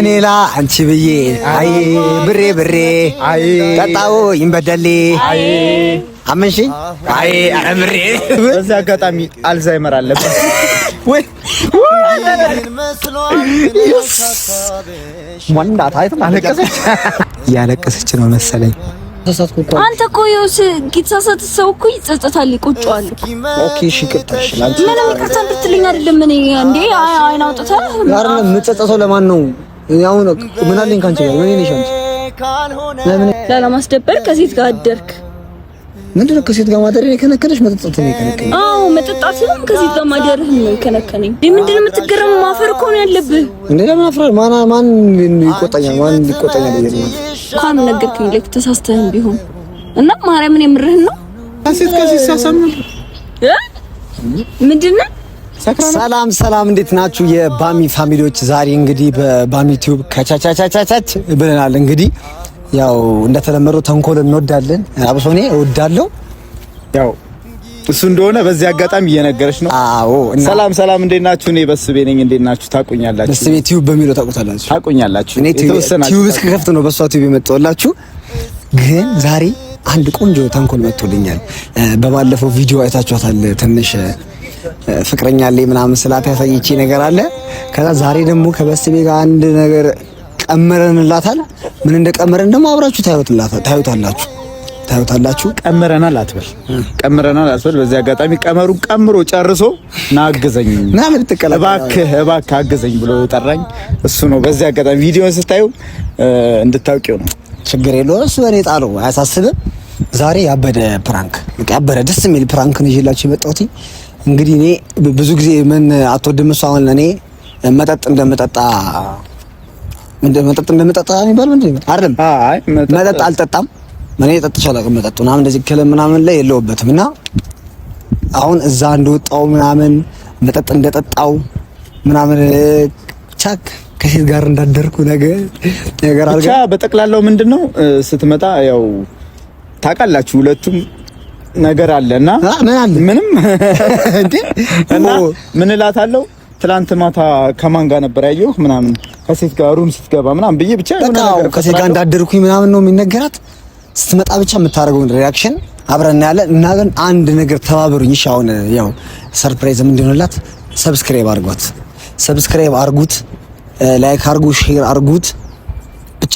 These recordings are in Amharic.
እኔላ አንቺ ብዬ አይ ብሬ ብሬ አይ ቀጣው ይንበደሌ አይ አመንሺ አይ አምሬ በዚህ አጋጣሚ አልዛይመር አለበት ወይ ወንዳ ታይት ያለቀሰች ነው መሰለኝ። አንተ እኮ ይኸውስ ጊታሳት ሰው እኮ ይጸጸታል ይቆጫዋል። ኦኬ እሺ ቅጣሽ ላንቺ ምንም ይቅርታ እንድትልኝ አይደለም። እኔ እንዴ አይን አውጥተህ አይደለም የምጸጸተው ለማን ነው? ያው ነው ምን አለኝ ካንቺ ጋር ምን ነሽ አንቺ? ላለማስደበር ከሴት ጋር አደርክ። ምንድነው ከሴት ጋር ማደር የከነከነሽ? መጠጣት ነው የከነከነኝ። አዎ መጠጣትም ከሴት ጋር ማደርህ ነው የከነከነኝ። ምንድነው የምትገረመው? ማፈር እኮ ነው ያለብህ። እንዴ ለምን አፍራል? ማን ይቆጣኛል? ማን ይቆጣኛል? እንኳን ነገርኩኝ ልክ ተሳስተህም ቢሆን እና ማርያምን የምርህን ነው። ከሴት ሳሳም ምንድነው? ሰላም እንዴት ናችሁ የባሚ ፋሚሊዎች? ዛሬ እንግዲህ በባሚ ቲዩብ ከቻቻቻቻቻች ብለናል። እንግዲህ ያው እንደተለመደው ተንኮል እንወዳለን፣ አብሶ እኔ እወዳለሁ። ያው እሱ እንደሆነ በዚህ አጋጣሚ እየነገረች ነው። አዎ ሰላም እንዴት ናችሁ? እኔ በስቤ ነኝ። እንዴት ናችሁ? ታቁኛላችሁ። በስቤ ቲዩብ በሚለው ታቁኛላችሁ። እኔ ቲዩብ እስከከፍት ነው በሷ ቲዩብ የመጣሁላችሁ። ግን ዛሬ አንድ ቆንጆ ተንኮል መጥቶልኛል። በባለፈው ቪዲዮ አይታችኋታል። ትንሽ ፍቅረኛ ላይ ምናምን ስላት ያሳየች ነገር አለ። ከዛ ዛሬ ደግሞ ከበስቤ ጋር አንድ ነገር ቀመረንላታል። ምን እንደቀመረን ደግሞ አብራችሁ ታዩታላችሁ። ቀመረናል አትበል። በዚህ አጋጣሚ ቀመሩን ቀምሮ ጨርሶ ናገዘኝ ምናምን ተቀላ እባክህ አገዘኝ ብሎ ጠራኝ። እሱ ነው። በዚህ አጋጣሚ ቪዲዮን ስታዩ እንድታውቂው ነው። ችግር የለውም። እሱ እኔ ጣለው አያሳስብም። ዛሬ ያበደ ደስ የሚል ፕራንክ ነው ይዤላችሁ የመጣሁት። እንግዲህ እኔ ብዙ ጊዜ ምን አትወድም እሷ አሁን እኔ መጠጥ እንደምጠጣ የሚባል ምንድን ነው አይደለም። አይ መጠጥ አልጠጣም። እኔ ጠጥቼ አላውቅም። መጠጥ ምናምን እንደዚህ ክለ ምናምን ላይ የለውበትም። እና አሁን እዛ እንደወጣው ምናምን መጠጥ እንደጠጣው ምናምን ቻክ ከሴት ጋር እንዳደርኩ ነገር አልጋ ብቻ በጠቅላላው ምንድነው ስትመጣ ያው ታውቃላችሁ ሁለቱም ነገር አለና ምንም እንዴ እና ምን እላታለሁ ትላንት ማታ ከማን ጋር ነበር ያየው ምናምን ከሴት ጋር ሩም ስትገባ ምናምን ብዬ ብቻ የሆነ ነገር ከሴት ጋር እንዳደርኩኝ ምናምን ነው የሚነገራት። ስትመጣ ብቻ የምታደርገውን ሪአክሽን አብረን ያለ እና ግን አንድ ነገር ተባበሩኝ። እሺ አሁን ያው ሰርፕራይዝ እንዲሆንላት ሰብስክራይብ አድርጉት፣ ላይክ አድርጉ፣ ሼር አድርጉት፣ ብቻ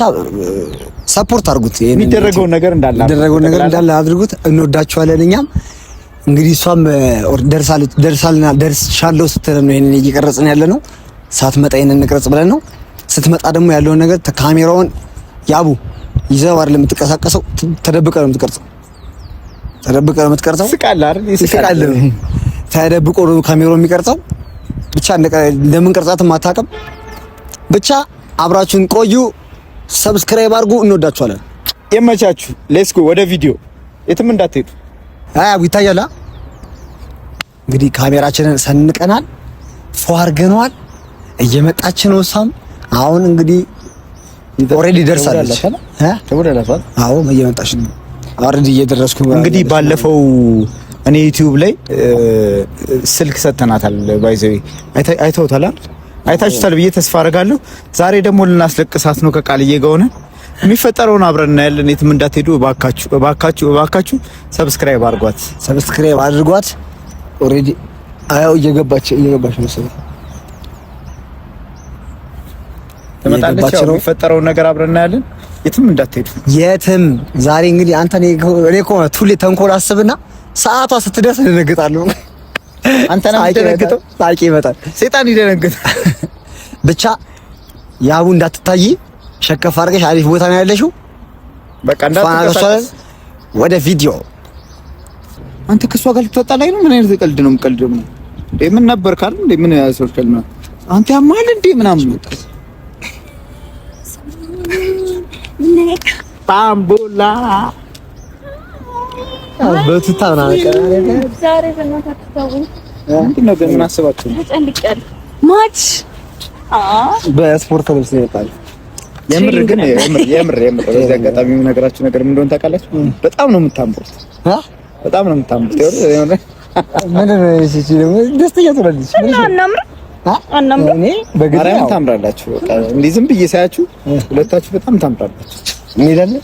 ሰፖርት አድርጉት። የሚደረገው ነገር እንዳለ አድርጉት። እንወዳችኋለን። እኛም እንግዲህ እሷም ደርሻለሁ ስትል ነው ይሄንን እየቀረጽን ያለ ነው። ሳትመጣ ይሄንን እንቅረጽ ብለን ነው። ስትመጣ ደግሞ ያለውን ነገር ካሜራውን ያቡ ይዘው አይደለም የምትቀሳቀሰው፣ ተደብቀ ነው የምትቀርጸው። ስቃለ ተደብቆ ነው ካሜራው የሚቀርጸው። ብቻ እንደምንቀርጻትም አታውቅም። ብቻ አብራችሁን ቆዩ። ሰብስክራይብ አድርጉ። እንወዳችኋለን። የመቻችሁ ሌትስ ጎ ወደ ቪዲዮ። የትም እንዳትሄዱ። አዎ ይታያል። እንግዲህ ካሜራችንን ሰንቀናል፣ ፎ አድርገናል። እየመጣች ነው እሷም። አሁን እንግዲህ ኦሬዲ ደርሳለች። አዎ እየመጣች ነው። ኦሬዲ እየደረስኩ እንግዲህ ባለፈው እኔ ዩቲዩብ ላይ ስልክ ሰተናታል። ባይዘይ አይታችሁታል ብዬ ተስፋ አደርጋለሁ። ዛሬ ደግሞ ልናስለቅሳት ነው ከቃልዬ ጋር ሆነን የሚፈጠረውን አብረን እናያለን። የትም እንዳትሄዱ እባካችሁ ሰብስክራይብ አድርጓት። ኦሬዲ አያው እየገባች ነው። ተመጣጣች ነው። የሚፈጠረውን ነገር አብረን እናያለን። የትም እንዳትሄዱ። ዛሬ እንግዲህ አንተ እኔ እኮ ቱሌ ተንኮል አስብና ሰዓቷ ስትደርስ እደነግጣለሁ። አንተ ነህ የምትደነግጠው። ታውቂ ይመጣል ሰይጣን ይደነግጣል። ብቻ ያቡ እንዳትታይ ሸከፍ አድርገሽ አሪፍ ቦታ ነው ያለሽው። በቃ እንዳትቀሳቀስ። ወደ ቪዲዮ። አንተ ከሷ ጋር ልትወጣ ላይ ነው? ምን አይነት ቀልድ ነው የምቀልደው? ምን ነበር ካል እንዴ? ምን ያሰው ቀልድ ነው? አንተ ያማል እንዴ? ምናምን ባምቡላ በትታና ዛሬ በእናታችሁ ምንድነው ግን ምን አስባችሁ ነው? ተጨንቄያለሁ። ማች በስፖርት ልብስ ይወጣል። የምር በዚህ አጋጣሚ የምነግራችሁ ነገር ምን እንደሆነ ታውቃላችሁ? በጣም ነው የምታምሩት። በጣም ነው የምታምሩት። ይኸውልህ ምንድነው እሺ፣ ደግሞ ደስተኛ ትሆናለች። እና እናምር አናምር እኔ በግራም ታምራላችሁ። በቃ እንዲህ ዝም ብዬ ሳያችሁ ሁለታችሁ በጣም ታምራላችሁ። እንሄዳለን።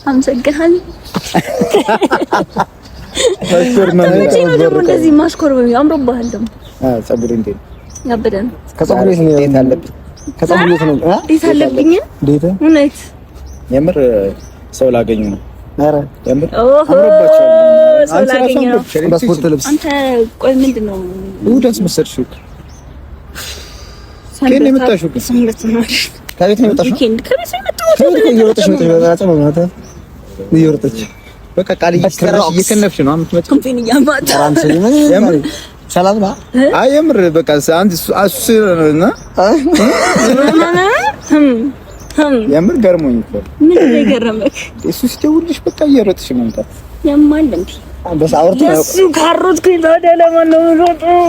አመሰግናለሁ። ታሽኮርመን ደግሞ እንደዚህ ማሽኮርመን አምሮብሃል። ደግሞ ፀጉሬ እንዴት ያበደ ነው። ከፀጉሬ ነው ያለብኝ። ከፀጉሬ ነው እንዴት አለብኝ? እንዴት እውነት የምር ሰው ላገኝ ነው። ኧረ የምር አምሮባቸው ሰው ላገኝ ነው። በስፖርት ልብስ አንተ ቆይ ምንድን ነው ውደስ መሰልሽው? ከኔ የመጣሽው ስምለት ነው። ከቤት ነው የመጣሽው? ከቤት ነው የመጣሁት። እየወጣሽ ነው በጣም ማለት እየወጣች በቃ ቃል እየከነፍሽ ነው የምትመጪው። ኮምፒኒ ያማታ ሰላም ነው። አይ የምር በቃ አንድ እሱ እና የምር ገርሞኝ እኮ ምን ነው የገረመክ? እሱ ሲደውልሽ በቃ እየሮጥሽ መምጣት ያማል እንዴ? በስ አውርቶ ነው እሱ ካሮትኩኝ ታዲያ ለማን ነው የምሮጠው?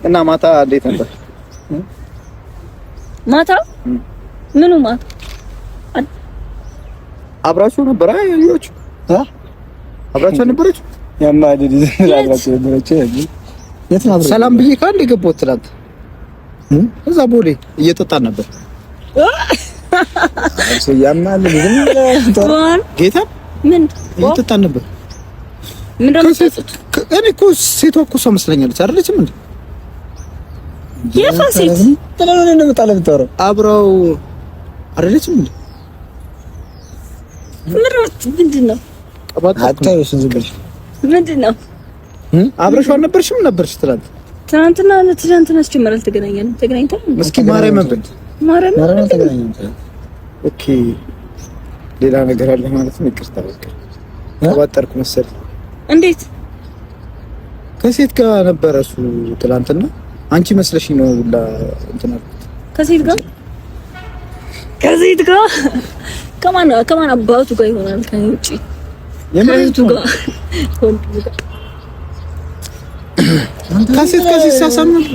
እና ማታ እንዴት ነበር? ማታ ምኑ ማታ አብራችሁ ነበር? አይ ልጆቹ አብራችሁ ነበረች። ያማልድ አብራችሁ ነበረች። የት ነው ሰላም ብዬ ካንድ የገባሁት ትናንት እዛ ቦሌ እየጠጣን ነበር። እሱ ያማልድ ዝም ብለህ ጌታ ምን እየጠጣን ነበር። ምን ደግሞ እኔ እኮ ሴቷ እኮ ሰው መስለኛለች አይደለችም እንዴ? የፋሲት ተለለ ነው የምታለው ብታወራው አብረው አይደለችም እንዴ? ምንድን ነው አታዩሽ? ዝም ብለሽ ምንድን ነው አብረሽ አልነበርሽም? ነበርሽ ትናንትና አስጀመረ አልተገናኘንም። ተገናኝተን እስኪ ማርያም መንበል ማርያም ተገናኘን። ኦኬ ሌላ ነገር አለ ማለት ነው። ይቅርታ በቃ ተባጠርኩ መሰለኝ። እንዴት ከሴት ጋር ነበረ እሱ ትናንትና? አንቺ መስለሽኝ ነው ሁላ እንትና ከሴት ጋር ከማን አባቱ ጋር ይሆናል? ከኔ ውጪ ከሴቱ ጋር ከሴት ሳሳም ነበር።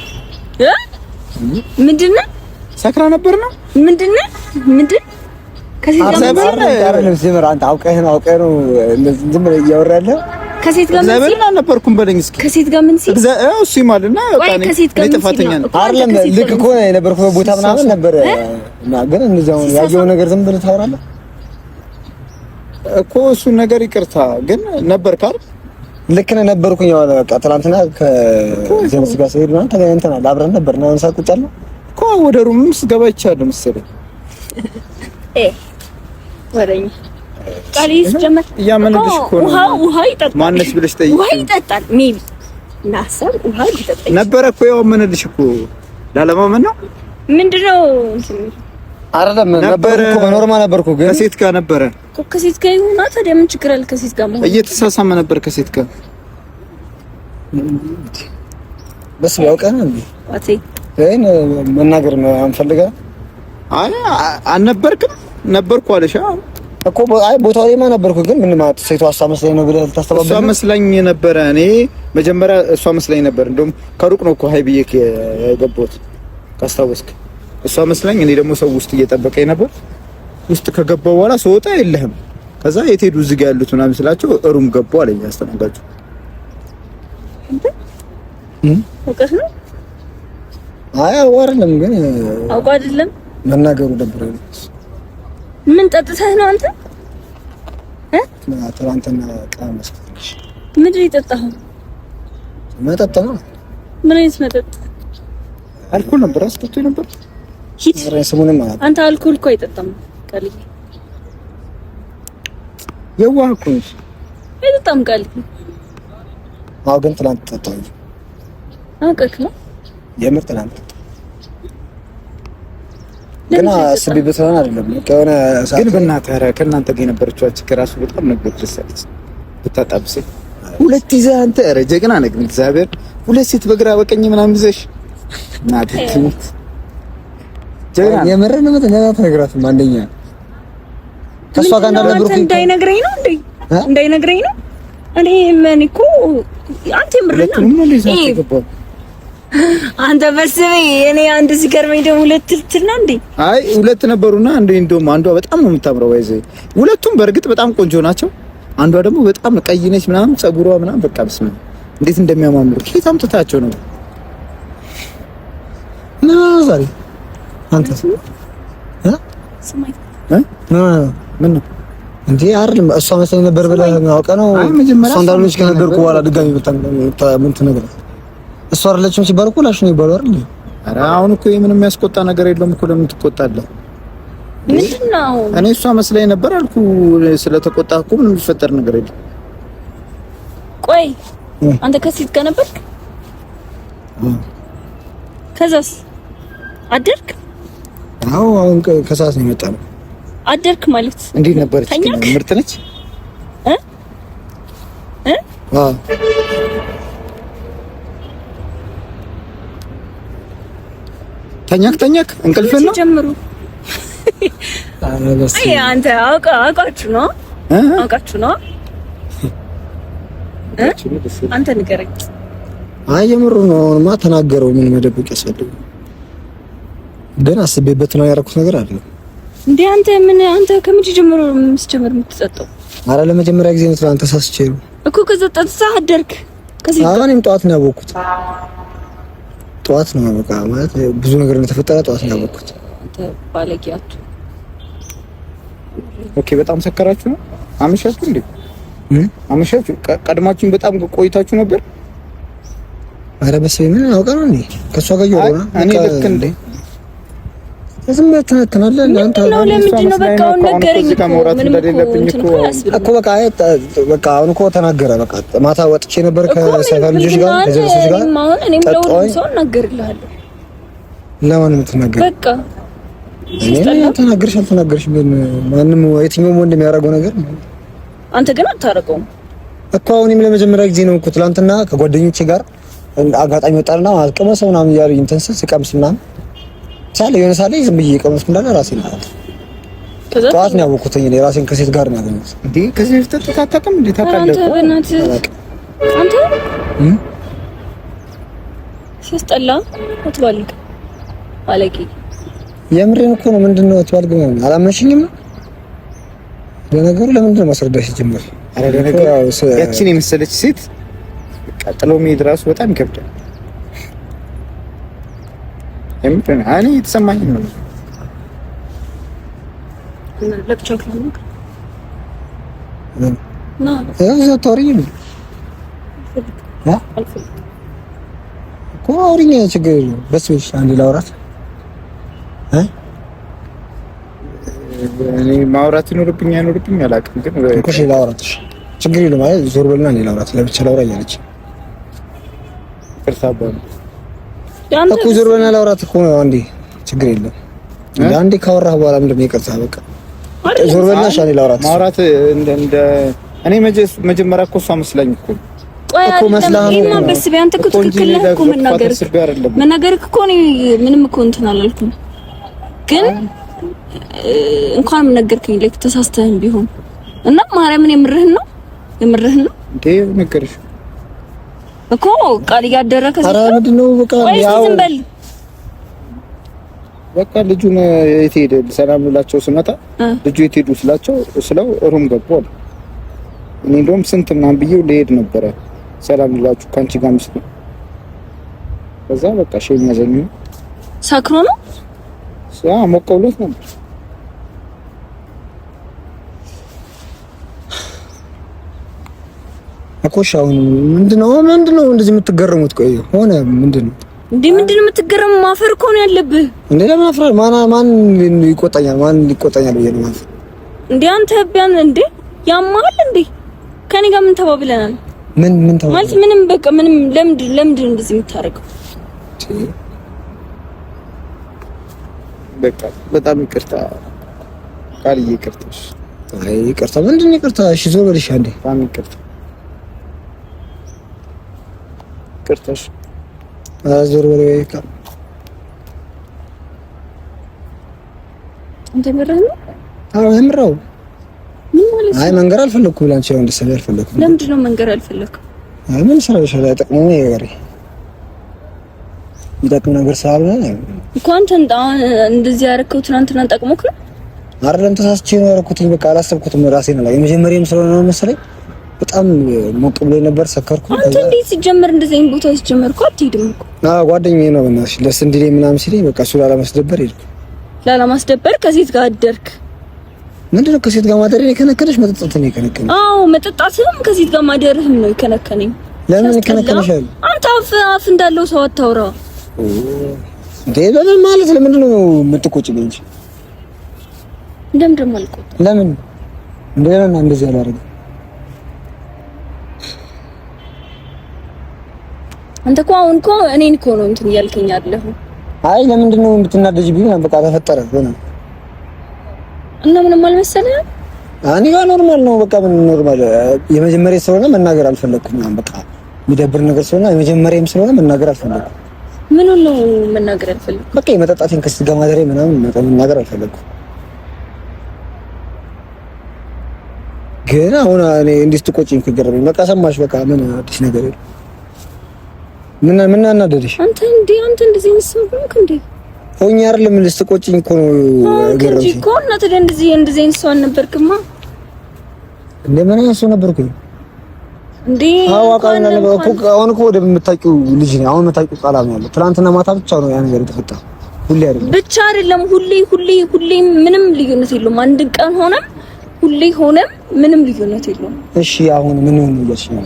ምንድን ነው ሰክራ ነበር ነው ምንድን ከሴት ጋር አንተ አውቀህ ነው ዝም ብለህ እያወራለህ። ከሴት ጋር ምን አልነበርኩም በለኝ እስኪ። ከሴት ጋር ምን ሲል እሱ ይማልና እኔ ጥፋተኛ ነኝ አይደለም። ልክ እኮ ነው የነበርኩት ቦታ ምናምን ነበር እና ግን እንደዛው ያየው ነገር ዝም ብለህ ታወራለህ እኮ እሱን ነገር ይቅርታ ግን ነበር ካል ልክ ነው ነበርኩኝ። ያው በቃ ትናንትና ከጀምስ ጋር ሲሄድ ነው ተገናኝተናል። አብረን ነበር ነው ሳቁጫለሁ እኮ ወደ ሩምም ስገባ ይቻላል መሰለኝ ወረኝ ቃሊስ ጀመር ያመነልሽ እኮ ነው። ውሃ ይጠጣል ማነሽ ብለሽ ጠይቂ። ውሃ ይጠጣል ሜቢ ናሰብ ውሃ ይጠጣል ነበረ እኮ ያመነልሽ እኮ ላለማመን ነው። ምንድነው አይደለም ነበር እኮ በኖርማል ነበርኩ ግን ከሴት ጋር ነበረ እኮ ከሴት ጋር ይሁን ታዲያ ምን ችግር አለ? ከሴት ጋር ማለት እየተሳሳመ ነበር ከሴት ጋር በስ ያውቀና እንዴ ዋቴ እኔ መናገር ነው አንፈልጋ። አይ አልነበርክም ነበርኩ አለሽ እኮ አይ ቦታው ላይ ነበርኩ ግን ምን ማለት ሴቷ እሷ መስለኝ ነው ብለህ ታስተባበለ? እሷ መስለኝ ነበረ። እኔ መጀመሪያ እሷ መስለኝ ነበር። እንደውም ከሩቅ ነው እኮ ሃይ ብዬ የገባሁት ካስታወስክ። እሷ መስለኝ እኔ ደግሞ ሰው ውስጥ እየጠበቀኝ ነበር። ውስጥ ከገባው በኋላ ስወጣ የለህም። ከዛ የት ሄዱ እዚህ ጋር ያሉት ምናምን ስላቸው ሩም ገቡ አለኝ አስተናጋጁ። ወቀስ ነው አይ አዋርለም ግን አውቃ አይደለም መናገሩ ደብረኝ። ምን ጠጥተህ ነው አንተ? ትናንትና ቃመስ ምንድን የጠጣኸው? መጠጥ ነው። ምን አይነት መጠጥ? አልኮል ነበር አስጠጥቶ ነበር። ሂድ ስሙንም ማለት አንተ አልኮል እኮ አይጠጣም ቃልዬ። የዋህ እኮ ነሽ። አይጠጣም ቃልዬ። አዎ ግን ትናንት ጠጣሁ። አውቀህ ነው የምር ትናንት ግን አስቤበት ሆነ አይደለም ከሆነ ግን በእናትህ ኧረ ከእናንተ ጋር የነበረችው አጭ ራሱ በጣም ነበር ደስ ያለች። ብታጣብስ ሁለት ይዘህ አንተ ኧረ ጀግና ነህ። እግዚአብሔር ሁለት ሴት በግራ በቀኝ ምናምን ይዘሽ እናትህ ጀግና የምር ነው ተነግራትም አንደኛ ከሷ ጋር እንዳልነበርኩ እንዳይነግረኝ ነው እንዳይነግረኝ ነው። እኔ ምን እኮ አንተ የምር ነው አንተ በስበ እኔ አንድ ሲገርመኝ ደግሞ ሁለት ልትል ነው እንዴ? አይ ሁለት ነበሩና እንደውም አንዷ በጣም ነው የምታምረው። ወይዘይ ሁለቱም በእርግጥ በጣም ቆንጆ ናቸው። አንዷ ደግሞ በጣም ቀይ ነች ምናምን ጸጉሯ ምናምን በቃ በስመ እንዴት እንደሚያማምሩ ከየት አምጥታቸው ነው? ዛሬ አንተ ምን እንዴ አይደለም እሷ መሰለኝ ነበር ብለህ አውቀህ ነው እሷ እንዳልሆነች ከነገርኩህ በኋላ ድጋሚ ምን ትነግረህ? እሷ አይደለችም ሲባል እኮ ላሽ ነው ይባላል አይደል? ኧረ አሁን እኮ ምንም የሚያስቆጣ ነገር የለውም እኮ ለምን ትቆጣለህ? ምንድነው? እኔ እሷ መስለኝ ነበር አልኩ። ስለተቆጣህ እኮ ምንም የሚፈጠር ነገር የለም። ቆይ አንተ ከሴት ጋር ነበርክ? ከዛስ አደርክ? አዎ አሁን ከሰዓት ነው የመጣነው። አደርክ ማለት እንዴት ነበረች? ምርጥ ነች? አዎ ተኛክ እንቅልፍ ነው ጀምሩ። አይ አንተ አውቃችሁ ነው አንተ ንገረኝ። አይ የምሩ ነው ማ ተናገረው። ምን መደበቅ ያስፈልግ? ግን አስቤበት ነው ያደረኩት ነገር አይደለም እንዴ። አንተ ከመቼ ጀምሮ መስጀመር የምትጠጣው? አረ ለመጀመሪያ ጊዜ ነው አንተ ሳስቼ ነው እኮ ከዘጠት ሰዓት አደርክ። ከዚህ እኔም ጠዋት ነው ያወቅኩት። ጠዋት ነው በቃ ማለት ብዙ ነገር እንደተፈጠረ ጠዋት ነው ያወቅኩት። አንተ ባለጊያቱ ኦኬ። በጣም ሰከራችሁ ነው? አመሻችሁ እንዴ? አመሻችሁ? ቀድማችሁን በጣም ቆይታችሁ ነበር? አረ በስመ ምን አውቀው ነው ከሷ ጋር ይወራ እኔ ልክ እንዴ ዝም ተነተናለ አንተ ለምንድን ነው በቃ ነገረኝ እኮ በቃ አሁን እኮ ተናገረ። በቃ ማታ ወጥቼ ነበር ከሰፈር ልጆች ጋር ከዘርሶች ጋር እኔም ለሁሉም ሰው እናገርልሃለሁ። ለማን የምትናገር? በቃ እኔ ተናገርሽ አልተናገርሽ ምን ማንም የትኛውም ወንድ የሚያደርገው ነገር አንተ ግን አታረገውም እኮ። አሁንም ለመጀመሪያ ጊዜ ነው እኮ ትናንትና ከጓደኞቼ ጋር አጋጣሚ ወጣልና ማስቀመሰው ምናምን ያሉኝ እንትን ስቀምስ ምናምን ሳለ የሆነ ሳለ ዝም ብዬ ቀመስኩ እንዳለ ራሴን ማለት ከዛ ጠዋት ነው ያወኩት። እኔ ራሴን ከሴት ጋር ነው ያገኘሁት። እንዴ ከዚህ በፊት ተጣጣቀም እንዴ ታውቃለህ? አንተ ሲስተላ ወጥባልክ አለቂ የምሬን እኮ ነው። ምንድነው ወጥባልክ ነው? አላመንሽኝም? ለነገሩ ለምንድን ነው ማስረዳሽ ጀመር? አረ ለነገሩ ያቺን የመሰለች ሴት ቀጥሎ መሄድ ራሱ በጣም ይከብዳል። እኔ የተሰማኝ ነው ለብቻው ነው እዛ ታውሪኝ እኮ አውሪኝ፣ ችግር የለውም። በስልሽ አንድ ላውራት እኔ ማውራት ይኖርብኝ አይኖርብኝ አላውቅም፣ ግን እኮ እሺ ላውራትሽ ችግር የለውም። አይ ዞር በልና እኔ ላውራት ለብቻ ላውራ እያለች ቅርታባን እኮ ዞር በልና ላውራት እኮ ነው። አንዴ ችግር የለም። አንዴ ካወራህ በኋላ ምንድን ነው ይቅርታ በቃ ዞር በልና ሻኔ ላውራት ማውራት እንደ እኔ መጀመሪያ እኮ እሷ መስላኝ እኮ እኮ መስላህ ነው በስቢ አንተ እኮ ትክክል ነህ እኮ መናገር እኮ ነው። ምንም እኮ እንትን አላልኩም፣ ግን እንኳን ነገርከኝ ላይ ተሳስተህም ቢሆን እና ማርያምን የምርህን ነው እንዴ ነገርሽ እኮ ቃል እያደረ ከዚህ ኧረ ምንድን ነው በቃ ያው በቃ ልጁን የት ሄደ ሰላም ብላቸው ስመጣ ልጁ የት ሄዱ ስለው ሩም ገባሁ። እኔ እንደውም ስንት ምናምን ብዬው ልሄድ ነበረ ሰላም ብላችሁ ካንቺ ጋር ምስል ከዛ በቃ ሸኝ ያዘኝ። ሳክሮ ነው ሞቀውለት ነበር እኮ ሻው ምንድነው እንደዚህ የምትገረሙት? ቆይ ሆነ ምንድነው የምትገረመው? ማፈር እኮ ነው ያለብህ እንዴ። ለምን አፍራ? ማን ይቆጣኛል? ማን ሊቆጣኛል ብዬ ነው ማፈር እንዴ? አንተ ቢያን እንዴ ያማል እንዴ? ከኔ ጋር ምን ተባብለናል? ምን ተባብለናል ማለት ምንም በቃ ምንም። ለምንድን እንደዚህ የምታረገው? በቃ በጣም ይቅርታ ቃልዬ፣ ይቅርታሽ። አይ ይቅርታ ምንድን ነው ይቅርታ? እሺ ዞር በልሽ አንዴ። በጣም ይቅርታ ይቅርታሽ። ዞር በለው በቃ። አንተ ምረህ ነው? አዎ ምረው። ምን ማለት ነው? አይ መንገር አልፈለኩም ብላንቺ ነው እንደሰለ አልፈለኩም። ለምንድን ነው መንገር አልፈለኩም? አይ ምን ሰራሽ? አይጠቅመው ነው ነገር ይጠቅም ነገር ሳይሆን እኮ አንተ እንደዚህ ያደረከው ትናንትና ጠቅሞክ ነው? አይደለም ተሳስቼ ነው ያደረኩት። በቃ አላሰብኩትም ራሴ ነው ላይ የመጀመሪያም ስለሆነ ነው መሰለኝ በጣም ሞቅ ብሎ ነበር። ሰከርኩ። አንተ እንዴት ሲጀመር እንደዚህ አይነት ቦታ ሲጀመርኩ አትሄድም እኮ? ጓደኛዬ ነው እና ለስ እንዲለኝ ምናምን ሲለኝ በቃ እሱ ላለማስደበር ሄድኩ። ላለማስደበር ከሴት ጋር አደርክ? ምንድነው ከሴት ጋር ማደር የከነከነሽ? መጠጣት ነው የከነከነኝ። አዎ መጠጣትም ከሴት ጋር ማደርህም ነው የከነከነኝ። ለምን ይከነከነሻል? አንተ አፍ እንዳለው ሰው አታውራ እንዴ። ለምን ማለት ለምንድን ነው የምትቆጪኝ እንጂ? እንደምንም አልቆጥ ለምን እንደና እንደዚህ አላደረገ? አንተ እኮ አሁን እኮ እኔን እኮ ነው እንትን እያልከኝ አይደለህ? አይ ለምንድን ነው የምትናደጂብኝ? በቃ ተፈጠረ ሆነ እና ምንም አልመሰለህ? እኔ ጋር ኖርማል ነው። በቃ ምን ኖርማል የመጀመሪያ ስለሆነ መናገር አልፈለኩም። በቃ የሚደብር ነገር ስለሆነ የመጀመሪያም ስለሆነ መናገር አልፈለኩም። ምን ነው መናገር አልፈለኩም? በቃ የመጠጣቴን ከስት ጋር ማደሬ ምናምን መናገር አልፈለኩም። ግን አሁን እኔ እንዴት ትቆጪኝ ከገረመኝ። በቃ ሰማሽ። በቃ ምን አዲስ ነገር የለም። ምን አናደደሽ? አንተ እንደዚህ መስሎክ እንዴ? ሆኜ አይደለም ልትቆጪኝ እኮ ነው ገረመሽ እኮ። እና ታዲያ እንደዚህ አይነት ሰው አልነበርክማ እንዴ? ምን አይነት ሰው ነበርኩኝ እንዴ? አዋቃና አሁን እኮ ወደ የምታውቂው ልጅ ነኝ። አሁን የምታውቂው ቃላም ያለው ትናንትና ማታ ብቻ ነው ያ ነገር የተፈጠረው። ሁሌ አይደለም ብቻ አይደለም ሁሌ ምንም ልዩነት የለውም። አንድ ቀን ሆነም ሁሌ ሆነም ምንም ልዩነት የለውም። እሺ አሁን ምን ሆነ እያልሽኝ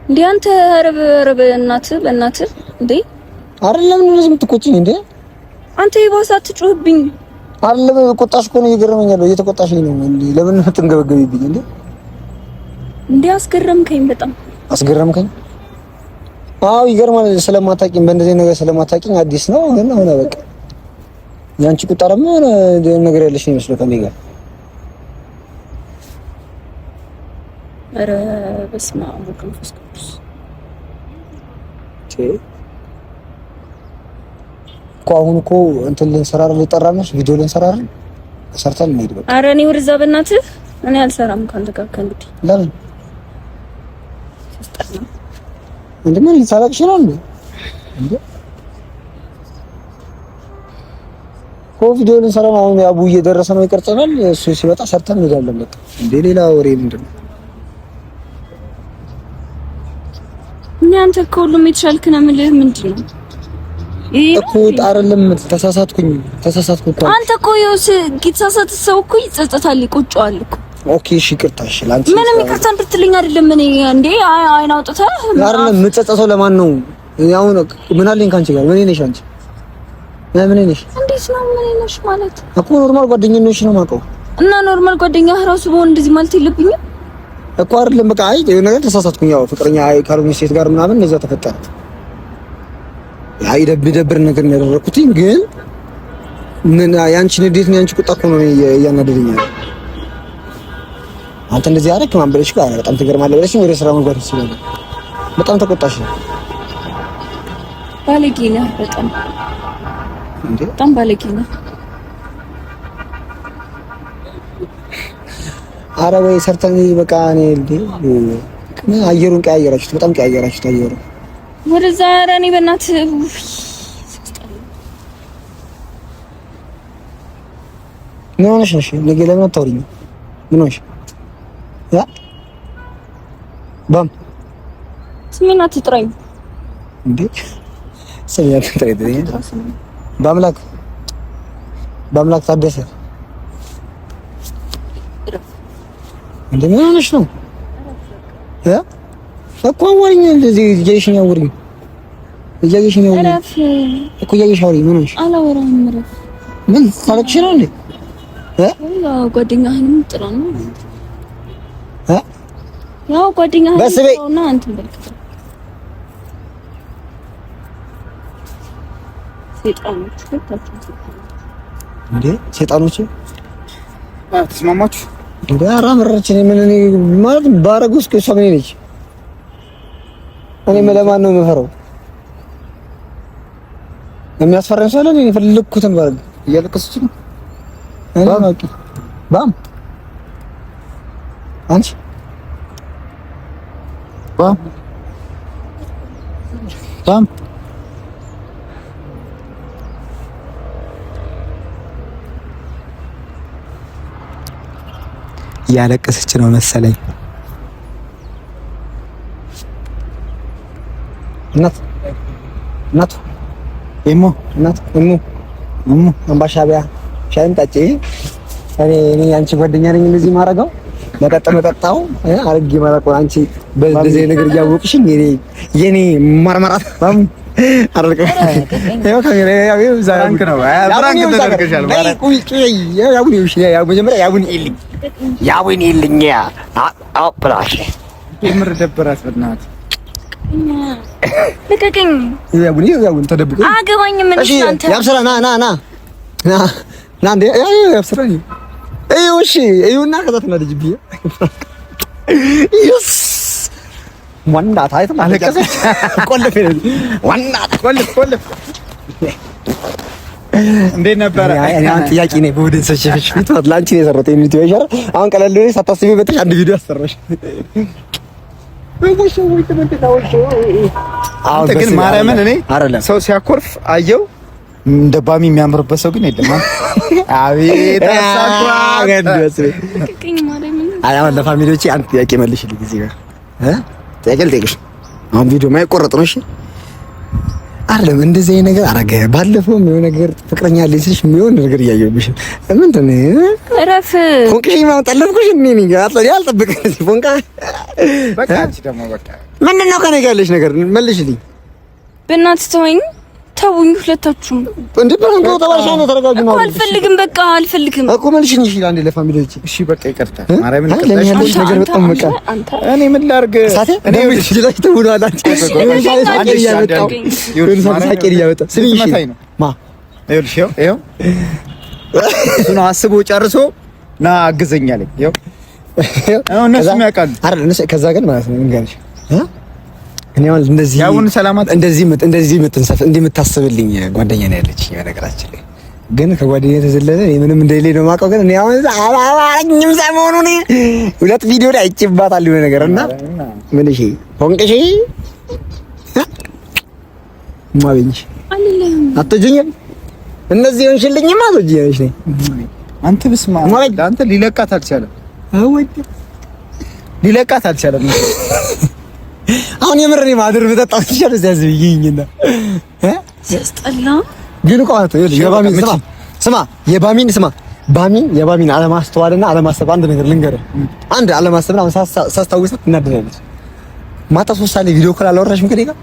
እንዴ? አንተ ረበ በእናትህ እንዴ አይደለም እንደዚህ የምትቆጪኝ እንዴ? አንተ ይባስ አትጮህብኝ። አይደለም ቆጣሽ እኮ ነው እየገረመኛል። እየተቆጣሽኝ ነው እንዴ? ለምን ትንገበገቢብኝ እንዴ? እንዴ አስገረምከኝ፣ በጣም አስገረምከኝ። አዎ ይገርማል። ስለማታውቂኝ በእንደዚህ ነገር ስለማታውቂኝ አዲስ ነው። ግን ሆነ በቃ ያንቺ ቁጣ ደግሞ ነገር ያለሽ ነው መስሎ ከኔ ጋር። ኧረ በስመ አብ ወወልድ ወመንፈስ ቅዱስ እኮ አሁን እኮ እንትን ልንሰራ አይደል? የጠራነሽ ቪዲዮ ልንሰራ አይደል? ሰርተን እንሂድ በቃ። ኧረ እኔ ወደዛ በእናትህ እኔ አልሰራም ካንተ ጋር ከእንግዲህ። ለምን እንዴ? ምን ልታለቅሽ ነው እንዴ? እኮ ቪዲዮ ልንሰራ ነው አሁን። አቡ እየደረሰ ነው፣ ይቀርጸናል። እሱ ሲመጣ ሰርተን እንሄዳለን በቃ። እንዴ ሌላ ወሬ ምንድን ነው? እኔ አንተ ከሁሉም የተሻልክ ነው የምልህ ምንድን ነው እኮ አይደለም። ተሳሳትኩኝ እኮ አንተ እኮ የተሳሳተ ሰው እኮ ይጸጸታል፣ ይቆጨዋል እኮ። ኦኬ እሺ ይቅርታ። እሺ ላንቺ ምንም ይቅርታ እንድትልኝ አይደለም። እኔ እንዴ አይን አውጥተህ አይደለም የምጸጸተው። ለማን ነው ያው ነው? ምን አለኝ ካንቺ ጋር? ምን ነሽ አንቺ? ምን ነሽ? እንዴት ነው ምን ነሽ ማለት እኮ ኖርማል ጓደኛዬ ነው የማውቀው። እና ኖርማል ጓደኛህ ራሱ በሆነ እንደዚህ ማለት የለብኝም እኮ አይደለም። በቃ አይ የሆነ ነገር ተሳሳትኩኝ። ያው ፍቅረኛ ካልሆነች ሴት ጋር ምናምን እንደዛ ተፈጠረ። አይ ደብር ነገር ነው ያደረኩት። ግን ምን ያንቺን እንዴት ነው ያንቺ ቁጣ እኮ ነው እያናደደኝ ያለው። አንተ እንደዚህ አደረክ ማን ብለሽ ጋር በጣም ትገርማለህ ብለሽ ወደ ስራ መግባት ይችላል። በጣም ተቆጣሽ ነው። ባለጌ ነህ በጣም እንዴ? በጣም ባለጌ ነህ። ኧረ ወይ ሰርተን በቃ እኔ እንዴ አየሩን ቀያየራችሁት፣ በጣም ቀያየራችሁት አየሩ ወደዛ። ኧረ እኔ በእናትህ ምን ሆነሽ ነሽ? ነገ ለምን አታወሪኝ? ምን ሆነሽ? ያ ባም ስሜን አትጥራኝ እንዴ? ስሜን አትጥራኝ። በአምላክ ታደሰ እንዴ ምን ሆነሽ ነው? ያ እኮ አወሪኝ። እንደዚህ እያየሽኝ አወሪኝ። እያየሽኝ አወሪኝ እኮ እያየሽ አወሪኝ። ምን ሆነሽ? አላወራም። ምረፍ ምን ታለቅሽ ነው እንዴ? ጓደኛህንም ጥራ ነው ያው ጓደኛህን ጥራውና አንተ መልክት ሴጣኖች እንዴ ሴጣኖች ተስማማችሁ እንዴ? ኧረ መረረች። ምን እኔ ማለት ባረጉስ ከሷ ምን ነች? እኔ ለማን ነው የምፈራው? የሚያስፈራኝ ሰው አለ? እኔ የፈለኩትን ባረግ እያለቀሰች ነው። ባም አንቺ ባም እያለቀሰች ነው መሰለኝ። እናት እሙ አምባሻ ቢያ ሻይን ጠጪ። እኔ አንቺ ጓደኛ ነኝ እንደዚህ ማረጋው መጠጣው አርጊ ማረቀው አንቺ በዚህ ነገር እያወቅሽኝ የኔ ማርማራት ባም አረቀ ያው ካሜራ ያው ዛንክ ነው ብራንክ ተደርገሻል ማለት ያቡን ይልኝ አው ፕላሽ የምር ደበራት በእናት ልቀቀኝ። ያቡን ተደብቆ አገባኝ ምን አንተ ያብስራ ና እንዴ ያብስራ ነው እሺ እዩና ከዛት ነው ልጅ ቢያ ይስ ዋና ታይት ማለቀሰች ቆልፍ ቆልፍ እንዴት ነበር? አሁን ጥያቄ ነው በወደ ሰሽሽ ፊት ላንቺ ነው የሰራሁት የሚል ቪዲዮ ይሻላል። አሁን ቀለል ብለሽ ሳታስቢበት አንድ ቪዲዮ አሰራሽ። አንተ ግን ማርያምን እኔ ሰው ሲያኮርፍ አየው እንደ ባሚ የሚያምርበት ሰው ግን የለም። አቤት አሁን ለፋሚሊዎቼ አንድ ጥያቄ መልሽልኝ እዚህ ጋር ጥያቄ ልጠይቅሽ። አሁን ቪዲዮ ማይቆረጥ ነው። እሺ አይደለም እንደዚህ አይነት ነገር አረገ። ባለፈው የሆነ ነገር ፍቅረኛ ልጅሽ የሚሆን ነገር እያየሁብሽ ምንድን ነው? እረፍ ፎንቅሽ ማውጣለፍኩሽ እኔ አልጠብቅም። እዚህ ፎንቃ በቃ አንቺ ደግሞ በቃ ምንድን ነው ከእኔ ጋር ያለሽ ነገር መልሽልኝ። በእናትህ ተወኝ። ተውኝ ሁለታችሁም እንዴ በእንዶ ተባሻ ነው። ተረጋጉ ነው። አልፈልግም በቃ አልፈልግም እኮ መልሽኝ። እሺ አንዴ ለፋሚሊዎቼ እሺ በቃ ይቅርታ ማርያምን ይቅርታሽ ነገር በጣም በቃ እኔ ምን ላድርግ? እኔ ልጅ ተውሏል። አንቺ ሳቄ እያመጣው ስሚ እሺ ማ ይኸውልሽ ይኸው እሱን አስቦ ጨርሶ ና አግዘኛለኝ። ይኸው እነሱም ያውቃሉ አይደል? ከዛ ግን ማለት ነው እንጋልሽ እኔ አሁን እንደዚህ ያውን ሰላማት እንደዚህ የምታስብልኝ ጓደኛ ነው ያለችኝ። በነገራችን ላይ ግን ከጓደኛ ተዘለለ ምንም እንደሌለ ነው የማውቀው። ግን እኔ አሁን አላማኝም ሰሞኑን ሁለት ቪዲዮ ላይ አይጭባታል የሆነ ነገር እና ምን እሺ ሆንቅሽ ማብኝ አትጁኝም እነዚህ ሆንሽልኝማ አትጁኝሽ ነኝ አንተ ብስማ አንተ ሊለቃት አልቻለም። ሊለቃት አልቻለም። አሁን የምር ማድር በጣም ይሻላል። እዚህ ይኝና ሲያስጠላ ግን እኮ አንተ የባሚን ስማ የባሚን አለማስተዋልና አለማሰብ አንድ ነገር ልንገርህ። አንድ አለማሰብና ሳስታውሳት እናደዳለች። ማታ 3 ሰዓት ቪዲዮ ኮል አላወራሽም ከኔ ጋር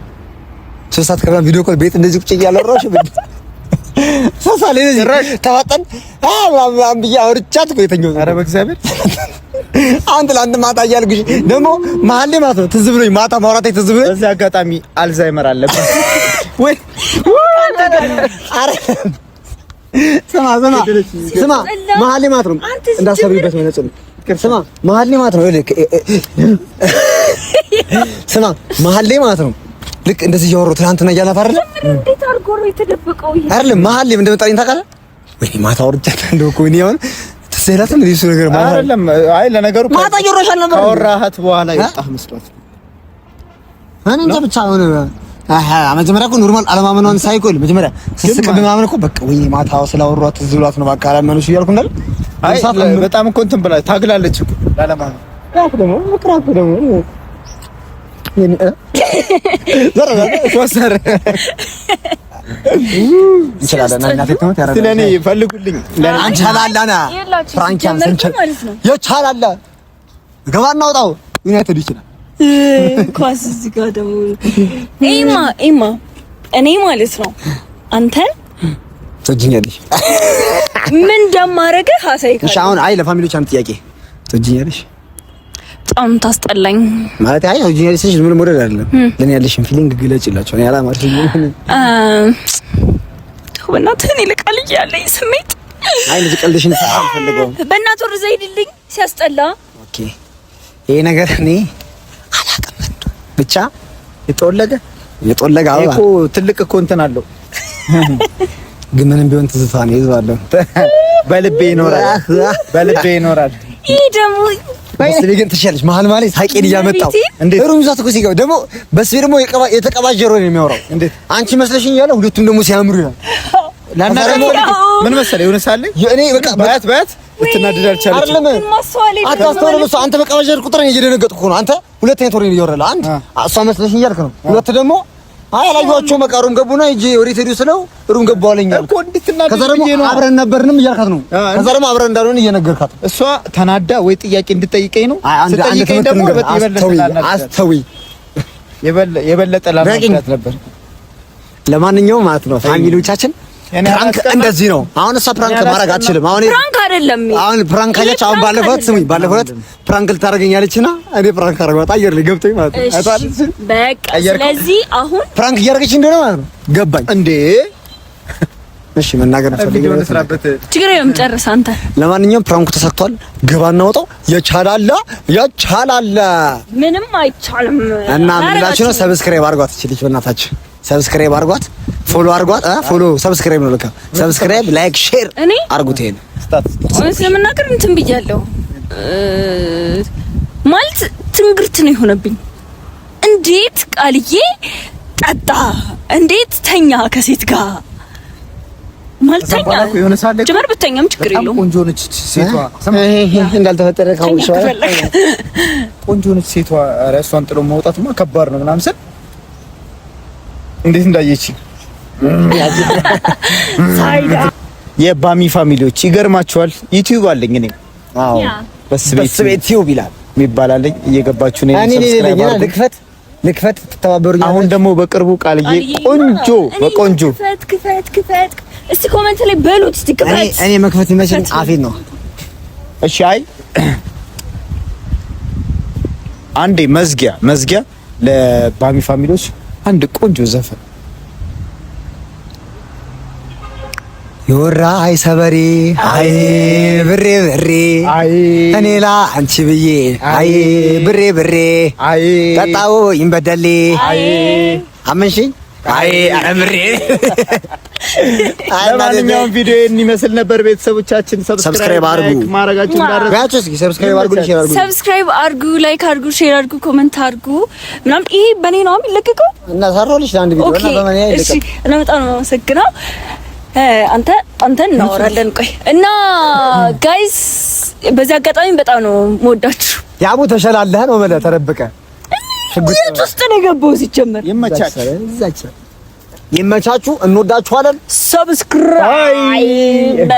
3 ሰዓት ከዛ ቪዲዮ ኮል ቤት እንደዚህ ቁጭ እያላወራሽ ሰሳለ ለዚህ ተዋጠን አብያ ወርቻት እኮ የተኛው። ኧረ በእግዚአብሔር አንተ ለአንተ ማታ እያልኩሽ ደግሞ መሀል ላይ ማለት ነው ትዝ ብሎኝ ማታ ማውራት ትዝ ብሎኝ በዚህ አጋጣሚ አልዛይመር አለበት ወይ? አረ ስማ መሀል ላይ ማለት ነው እንዳሰብሪበት መነጽር ስማ መሀል ላይ ማለት ነው ስማ መሀል ላይ ማለት ነው ልክ እንደዚህ እያወራሁ ትናንትና እያላት አይደል? እንዴት አድርጎ ነው የተደበቀው? አይደል መሀል ላይ እንደመጣልኝ ታውቃለህ ወይ? ማታ ወርጃት እንደው እኮ እኔ አሁን ተሰላተም ለዚህ ነገር ማለት አይደለም። አይ ለነገሩ ማታ እየወራሻል ነበር። አወራሃት በኋላ የወጣህ መስሏት እኔ እንጃ ብቻ ሆነ። መጀመሪያ እኮ ኖርማል አለማመኗን ሳይኮል መጀመሪያ ስስቅ ምናምን እኮ በቃ ወይ ማታ ስላወሯት ትዝ ብሏት ነው በቃ አላመኑሽ እያልኩ እንዳል አይ በጣም እኮ እንትን ብላ ታግላለች እኮ ላለማመን ያው ደግሞ ምክራቱ ደግሞ ዘራ ወሰረ እንችላለን እና ተከታተው ያረጋል። ስለኔ ፈልጉልኝ ለአንቺ አላላና ፍራንኪያን ሰንቸል የቻላላ ገባ እናውጣው ዩናይትድ ይችላል ኳስ እዚህ ጋር ደግሞ ኤማ እኔ ማለት ነው አንተን ትወጂኛለሽ ምን እንደማረገህ አሳይካለሁ። እሺ አሁን አይ ለፋሚሊዎች አንተ ጥያቄ ትወጂኛለሽ በጣም ታስጠላኝ ማለት አይ ትወጂኛለሽ ምን ሞዴል አይደለም ለኔ ያለሽን ፊሊንግ ግለጭላችሁ ነው ያላማርሽ በእናትህ እኔ ልቀልኝ ያለኝ ስሜት አይ ልጅ ቀልድሽን ሳልፈልገው በእናትህ ወርዛ ሂድልኝ ሲያስጠላ። ኦኬ ይሄ ነገር እኔ አላውቅም ብቻ የጠወለገ አበባ እኮ ትልቅ እኮ እንትን አለው ግን ምንም ቢሆን ትዝታ ነው ይዟለሁ በልቤ ይኖራል። ይሄ ደግሞ በስቤ ግን ትሻለሽ መሀል ማለት ሳቄን እያመጣው እንዴ ሩምዛት እኮ ሲገባ ደግሞ በስቤ ደግሞ የተቀባጀረው ነው የሚያወራው። እንዴት አንቺ መስለሽኝ ያለ ሁለቱም ደግሞ ሲያምሩ ይላል። ላና ደግሞ ምን መሰለህ የሆነ ሳለ እኔ በቃ ባያት ልትናደድ አልቻለችም። አታስተውልም። እሷ አንተ በቃ በጀር ቁጥር እየደነገጥኩ ነው። አንተ ሁለተኛ ቶሬ እየወረለ አንድ እሷ መስለሽኝ እያልክ ነው። ሁለት ደግሞ አይ አላየኋቸውም። በቃ ሩም ገቡና እጄ ወዴት ሄዱ ስለው ሩም ገቡ አለኝ እኮ። ከዛ ደግሞ አብረን ነበርንም እያልካት ነው። ከዛ ደግሞ አብረን እንዳልሆነ እየነገርካት እሷ ተናዳ ወይ ጥያቄ እንድጠይቀኝ ነው። ስጠይቀኝ ደግሞ የበለጠ ላናግራት ነበር። ለማንኛውም ማለት ነው ፋሚሊዎቻችን ፕራንክ እንደዚህ ነው። አሁን እሷ ፕራንክ ማድረግ አትችልም። ፕራንክ አይደለም። አሁን ፕራንክ አለች። አሁን ባለፈው ፕራንክ ልታደርገኛለችና እኔ ፕራንክ አደረጋት አየር ላይ ገብቶኝ ማለት ነው። በቃ ስለዚህ አሁን ፕራንክ እያደረገች እንደሆነ ማለት ነው ገባኝ እንዴ። እሺ መናገር ፈልገው ችግር የለም ጨርስ አንተ። ለማንኛውም ፕራንኩ ተሳክቷል። ግባና ወጣው የቻላላ ምንም አይቻልም እና ምንላችሁ ነው። ሰብስክራይብ አድርጓት እችልሽ በእናታችሁ ሰብስክራይብ አድርጓት፣ ፎሎ አድርጓት። ፎሎ ሰብስክራይብ ነው ለካ ሰብስክራይብ፣ ላይክ፣ ሼር አድርጉት። ይሄን ወይስ ለምናገር እንትን ብያለሁ ማለት ትንግርት ነው የሆነብኝ። እንዴት ቃልዬ ጠጣ፣ እንዴት ተኛ ከሴት ጋር ማልተኛ ጀመር ብተኛም ችግር የለውም። ቆንጆ ነች ሴቷ እንዳልተፈጠረ ካውሽ ቆንጆ ነች ሴቷ። ኧረ እሷን ጥሎ መውጣትማ ከባድ ነው ምናምን ስል እንዴት እንዳየች ሳይዳ የባሚ ፋሚሊዎች ይገርማቸዋል። ዩቲዩብ አለኝ እኔ። አዎ በስቤት ዩቲዩብ ይላል የሚባላለኝ። እየገባችሁ ነው። ልክፈት ተተባበሩኝ። አሁን ደግሞ በቅርቡ ቃልዬ ቆንጆ በቆንጆ ክፈት እስቲ ኮሜንት ላይ በሉት። እስቲ ክፈት። እኔ መክፈት ይመስል አፌን ነው። እሺ አይ አንዴ መዝጊያ ለባሚ ፋሚሊዎች አንድ ቆንጆ ዘፈን የወራ አይ ሰበሬ አይ ብሬ እኔ አንቺ ብዬ አይ ብሬ ጠጣው ይንበደሌ አመንሽኝ አይ አምሬ። ለማንኛውም ቪዲዮ ይመስል ነበር። ቤተሰቦቻችን ሰብስክራይብ አድርጉ፣ ማረጋችሁ እንዳረጋችሁ። እስኪ ሰብስክራይብ አድርጉ፣ ላይክ አድርጉ፣ ሼር አድርጉ፣ ኮሜንት አድርጉ ምናምን። ይሄ በኔ ነው የሚለቀቀው እና ሰራሁልሽ አንድ ቪዲዮ እና በመኔ ይለቀቅ። እሺ እና በጣም ነው የማመሰግነው። አንተ እናወራለን። ቆይ እና ጋይስ በዚህ አጋጣሚ በጣም ነው የምወዳችሁ። ያቡ ተሸላለህ ነው ማለት ተረብቀ የት ውስጥ ነው የገባው? ሲጀመር ይመቻችሁ፣ እንወዳችኋለን። ሰብስክራይብ